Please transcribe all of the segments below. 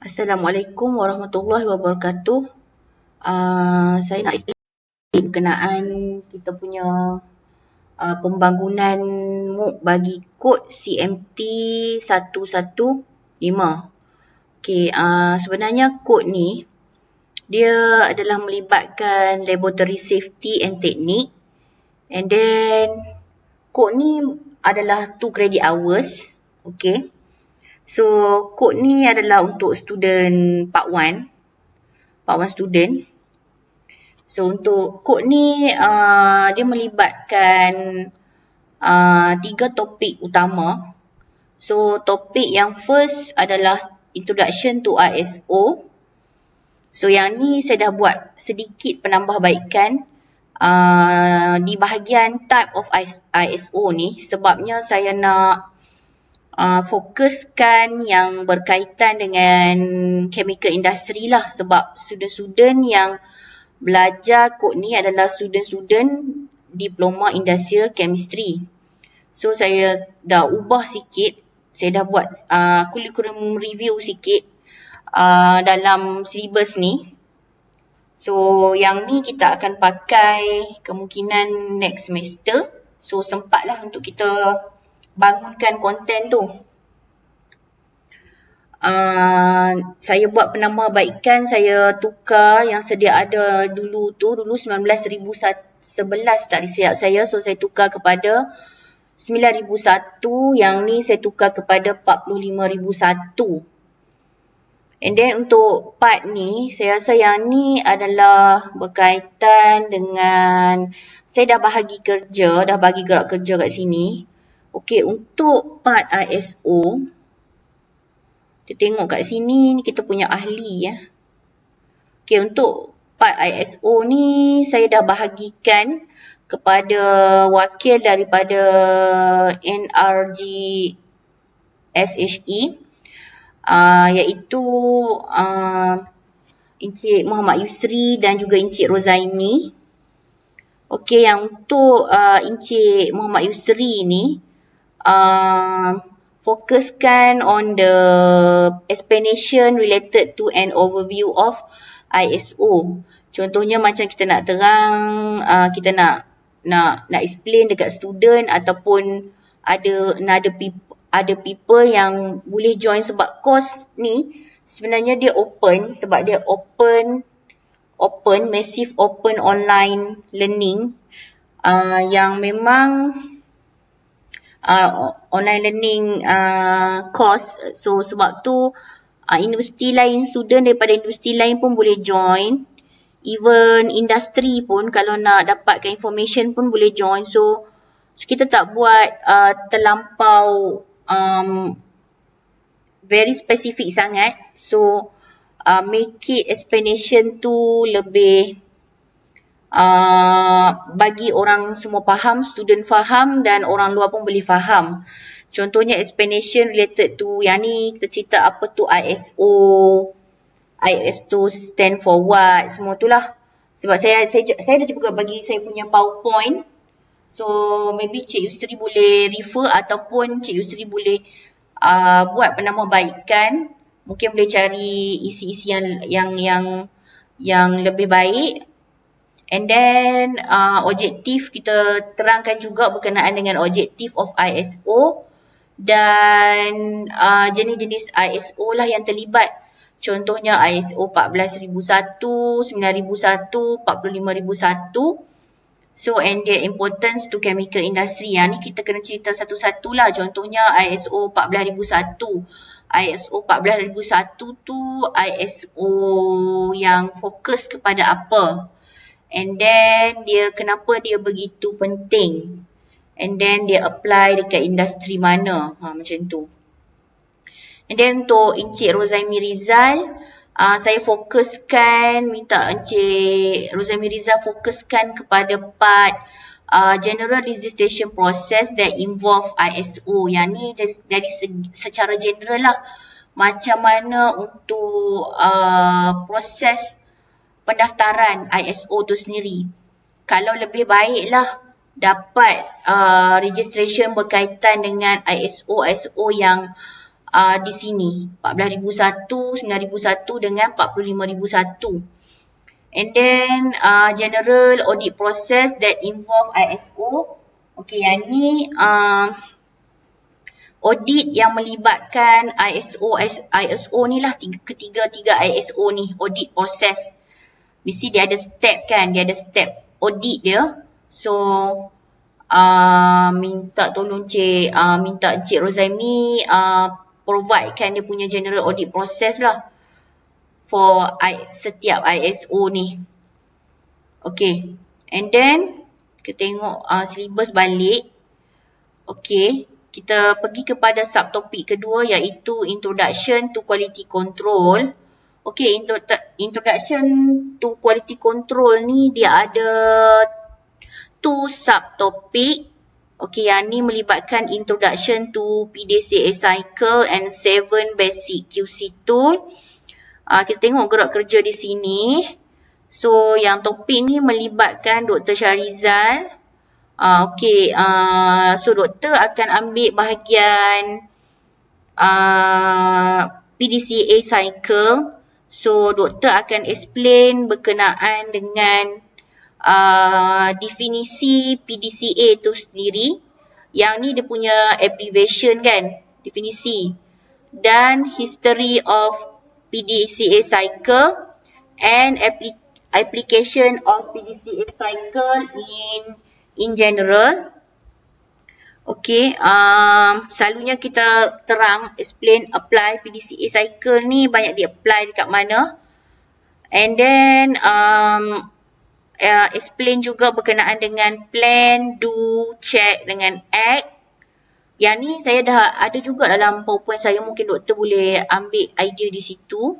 Assalamualaikum warahmatullahi wabarakatuh. Saya nak explain berkenaan kita punya pembangunan MOOC bagi kod CMT 115. Okey, sebenarnya kod ni dia adalah melibatkan laboratory safety and technique, and then kod ni adalah 2 credit hours. Okey. So, kod ni adalah untuk student part 1 student. So, untuk kod ni dia melibatkan 3 topik utama. So, topik yang first adalah Introduction to ISO. So, yang ni saya dah buat sedikit penambahbaikan di bahagian type of ISO ni, sebabnya saya nak fokuskan yang berkaitan dengan chemical industry lah, sebab student-student yang belajar kod ni adalah student-student diploma industrial chemistry. So saya dah ubah sikit, saya dah buat curriculum review sikit dalam syllabus ni. So yang ni kita akan pakai kemungkinan next semester. So sempatlah untuk kita bangunkan konten tu. Saya buat penambahbaikan, saya tukar yang sedia ada dulu 19,011 tak silap saya. So saya tukar kepada 9,001, yang ni saya tukar kepada 45,001. And then untuk part ni, saya rasa yang ni adalah berkaitan dengan, saya dah bahagi kerja, dah bagi gerak kerja kat sini. Okey, untuk part ISO, kita tengok kat sini, ni kita punya ahli ya. Okey, untuk part ISO ni, saya dah bahagikan kepada wakil daripada NRG SHE, iaitu Encik Muhammad Yusri dan juga Encik Rozaimi. Okey, yang untuk Encik Muhammad Yusri ni, fokuskan on the explanation related to an overview of ISO. Contohnya macam kita nak terang, kita nak explain dekat student, ataupun ada people yang boleh join, sebab course ni sebenarnya dia open, sebab dia open massive open online learning, yang memang online learning course. So sebab tu universiti lain, student daripada universiti lain pun boleh join. Even industri pun kalau nak dapatkan information pun boleh join. So kita tak buat terlampau very specific sangat. So make it explanation tu lebih bagi orang semua faham, student faham dan orang luar pun boleh faham. Contohnya explanation related to yang ni, kita cerita apa tu ISO stand for what, semua tu lah. Sebab saya dah juga bagi saya punya PowerPoint. So maybe Cik Yusri boleh refer, ataupun Cik Yusri boleh buat penambahbaikan. Mungkin boleh cari isi-isi yang lebih baik. And then objektif, kita terangkan juga berkenaan dengan objektif of ISO dan jenis-jenis ISO lah yang terlibat. Contohnya ISO 14,001, 9,001, 45,001. So and their importance to chemical industry. Yang ni kita kena cerita satu-satu lah. Contohnya ISO 14,001. ISO 14,001 tu ISO yang fokus kepada apa? And then kenapa dia begitu penting? And then dia apply dekat industri mana? Macam tu. And then untuk Encik Rozaimi Rizal, saya fokuskan, minta Encik Rozaimi Rizal fokuskan kepada part general registration process that involve ISO. Yang ni dari secara general lah, macam mana untuk proses pendaftaran ISO tu sendiri. Kalau lebih baiklah dapat registration berkaitan dengan ISO yang di sini 14,001, 9,001 dengan 45,001. And then general audit process that involve ISO. Okay, yang ni audit yang melibatkan ISO ni lah, ketiga ISO ni, audit process. Mesti dia ada step kan, dia ada step audit dia. So minta tolong minta Encik Rozaimi provide kan dia punya general audit process lah for setiap ISO ni. Okay, and then kita tengok syllabus balik. Okay, kita pergi kepada subtopik kedua iaitu Introduction to Quality Control. Okay, Introduction to Quality Control ni dia ada 2 subtopik. Okay, yang ni melibatkan Introduction to PDCA Cycle and 7 Basic QC Tool. Kita tengok gerak kerja di sini. So, yang topik ni melibatkan Dr. Syarizal. Okay, so doktor akan ambil bahagian PDCA cycle. So, doktor akan explain berkenaan dengan definisi PDCA tu sendiri. Yang ni dia punya abbreviation kan, definisi. Dan history of PDCA cycle and application of PDCA cycle in general. Okay, selalunya kita terang, explain, apply PDCA cycle ni banyak di-apply dekat mana. And then, explain juga berkenaan dengan plan, do, check dengan act. Yang ni saya dah ada juga dalam PowerPoint saya, mungkin doktor boleh ambil idea di situ.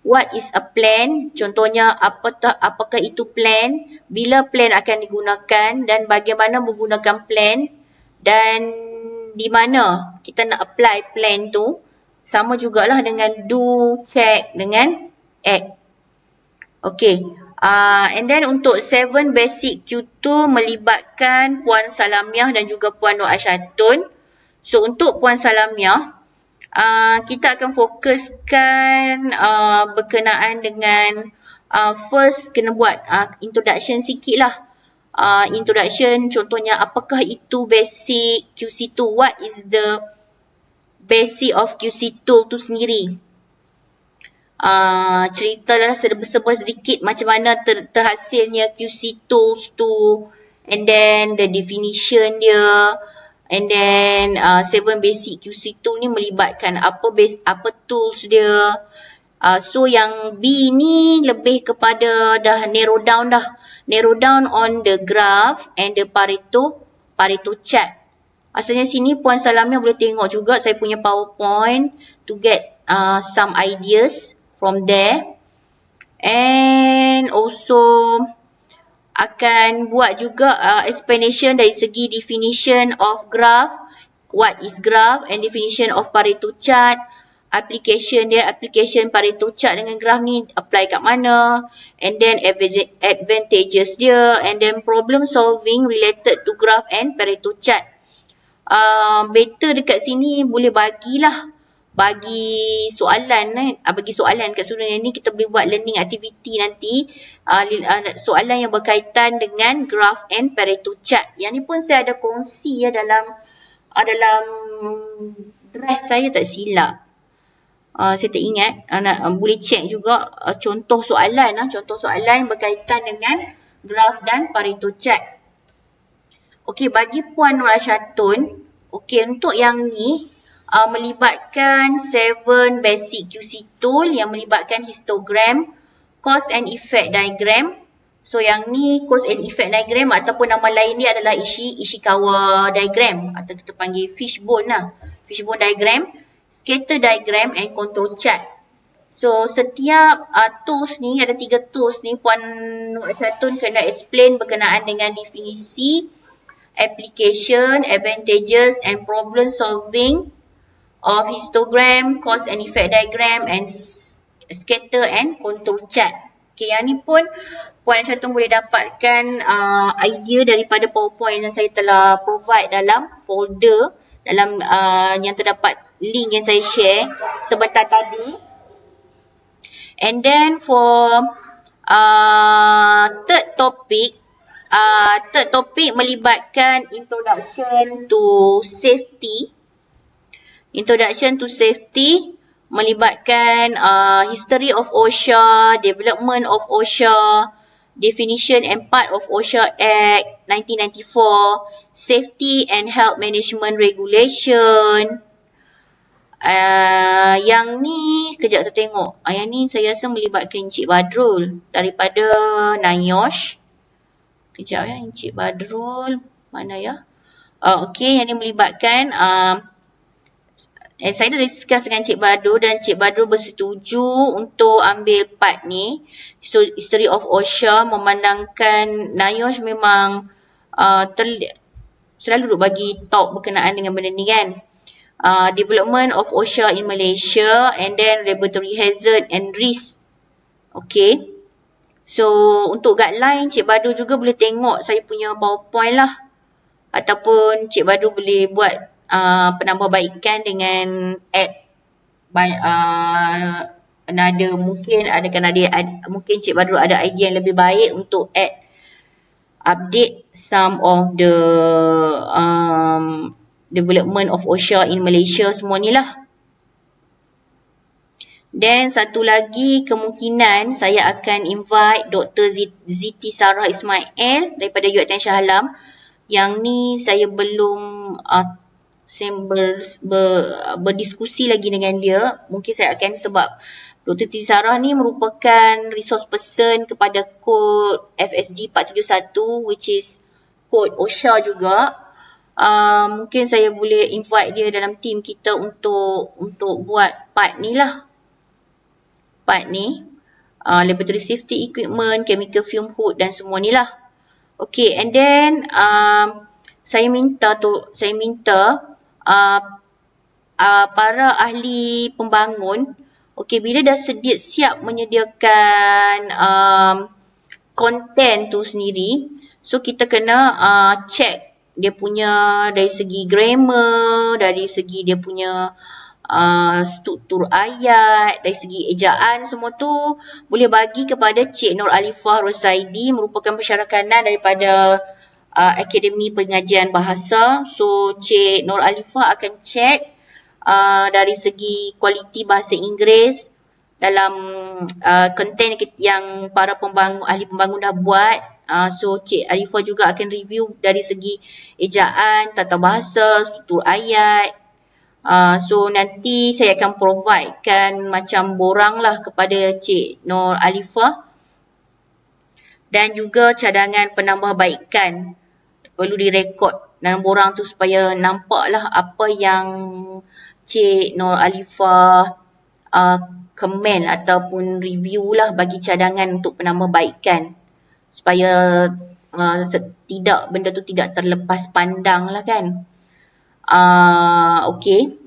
What is a plan? Contohnya, apakah itu plan? Bila plan akan digunakan dan bagaimana menggunakan plan? Dan di mana kita nak apply plan tu? Sama jugalah dengan do, check dengan act. Okay. And then untuk 7 basic Q2 melibatkan Puan Salamiah dan juga Puan Nur Asyatun. So untuk Puan Salamiah, kita akan fokuskan berkenaan dengan first kena buat introduction sikit lah. Introduction contohnya apakah itu basic QC tool, what is the basic of QC tool tu sendiri. Cerita lah serba sedikit macam mana terhasilnya QC tools tu, and then the definition dia. And then 7 basic QC tool ni melibatkan apa tools dia. So yang B ni lebih kepada dah narrow down on the graph and the Pareto chart. Asalnya sini Puan Salamiah boleh tengok juga saya punya PowerPoint to get some ideas from there. And also akan buat juga explanation dari segi definition of graph, what is graph, and definition of Pareto chart, application Pareto chart dengan graph ni apply kat mana, and then advantages dia, and then problem solving related to graph and Pareto chart. Better dekat sini boleh bagi soalan kat student ni, kita boleh buat learning activity nanti, soalan yang berkaitan dengan graph and Pareto chart. Yang ni pun saya ada kongsi dalam drive saya, tak silap. Saya tak ingat, boleh check juga contoh soalan yang berkaitan dengan graph dan Pareto chart. Okey, bagi Puan Nur Asyatun, okey, untuk yang ni melibatkan 7 basic QC tool yang melibatkan histogram, cause and effect diagram. So yang ni cause and effect diagram ataupun nama lain dia adalah Ishikawa diagram, atau kita panggil fishbone diagram, scatter diagram and control chart. So setiap tools ni, ada 3 tools ni, Puan Nur Asyatun kena explain berkenaan dengan definisi, application, advantages and problem solving of histogram, cause and effect diagram and scatter and control chart. Okay, yang ni pun Puan Asyatun boleh dapatkan idea daripada PowerPoint yang saya telah provide dalam folder dalam yang terdapat link yang saya share sebentar tadi. And then for third topic melibatkan introduction to safety. Introduction to safety melibatkan history of OSHA, development of OSHA, definition and part of OSHA Act 1994, safety and health management regulation. Yang ni kejap kita tengok. Yang ni saya rasa melibatkan Encik Badrul daripada NIOSH. Kejap ya, Encik Badrul mana ya? Okey, yang ni melibatkan saya dah discuss dengan Cik Badrul dan Cik Badrul bersetuju untuk ambil part ni, history of OSHA, memandangkan NIOSH memang selalu duk bagi talk berkenaan dengan benda ni kan. Development of OSHA in Malaysia and then laboratory hazard and risk. Okay. So untuk guideline Cik Badrul juga boleh tengok saya punya PowerPoint lah. Ataupun Cik Badrul boleh buat penambahbaikan dengan add mungkin Cik Badrul ada idea yang lebih baik untuk update some of the development of OSHA in Malaysia semua ni lah. Dan satu lagi kemungkinan saya akan invite Dr. Ziti Sarah Ismail daripada UiTM Shah Alam. Yang ni saya belum berdiskusi lagi dengan dia. Mungkin saya akan, sebab Dr. Ziti Sarah ni merupakan resource person kepada kod FSG 471 which is kod OSHA juga. Mungkin saya boleh invite dia dalam team kita untuk buat part ni lah. Part ni laboratory safety equipment, chemical fume hood dan semua ni lah. Okay, and then saya minta para ahli pembangun, okay, bila dah siap menyediakan konten tu sendiri, so kita kena check dia punya dari segi grammar, dari segi dia punya struktur ayat, dari segi ejaan, semua tu boleh bagi kepada Cik Nur Alifah Rosaidi, merupakan pensyarakanan daripada Akademi Pengajian Bahasa. So Cik Nur Alifah akan check dari segi kualiti bahasa Inggeris dalam konten yang para ahli pembangun dah buat. So Cik Alifah juga akan review dari segi ejaan, tata bahasa, struktur ayat. So nanti saya akan providekan macam borang lah kepada Cik Nur Alifah. Dan juga cadangan penambahbaikan perlu direkod dalam borang tu supaya nampaklah apa yang Cik Nur Alifah komen ataupun review lah, bagi cadangan untuk penambahbaikan. Supaya benda tu tidak terlepas pandang lah kan. Okay.